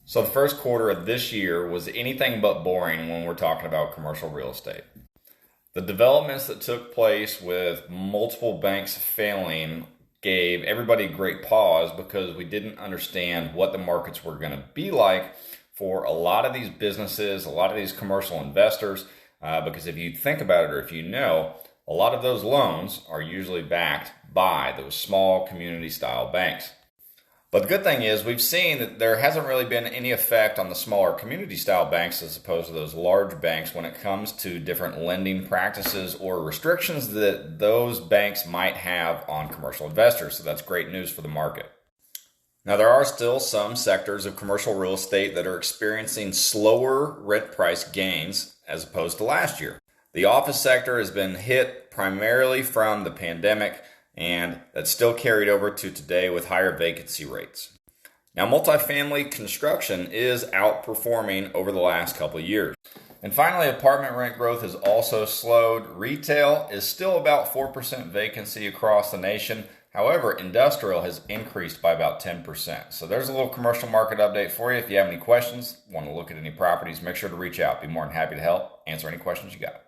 So the first quarter of this year was anything but boring when we're talking about commercial real estate. The developments that took place with multiple banks failing gave everybody great pause because we didn't understand what the markets were going to be like for a lot of these businesses, a lot of these commercial investors, because if you think about it or if you know, a lot of those loans are usually backed by those small community style banks. But the good thing is we've seen that there hasn't really been any effect on the smaller community style banks as opposed to those large banks when it comes to different lending practices or restrictions that those banks might have on commercial investors. So that's great news for the market. Now, there are still some sectors of commercial real estate that are experiencing slower rent price gains as opposed to last year. The office sector has been hit primarily from the pandemic, and that's still carried over to today with higher vacancy rates. Now, multifamily construction is outperforming over the last couple of years. And finally, apartment rent growth has also slowed. Retail is still about 4% vacancy across the nation. However, industrial has increased by about 10%. So there's a little commercial market update for you. If you have any questions, want to look at any properties, make sure to reach out. Be more than happy to help answer any questions you got.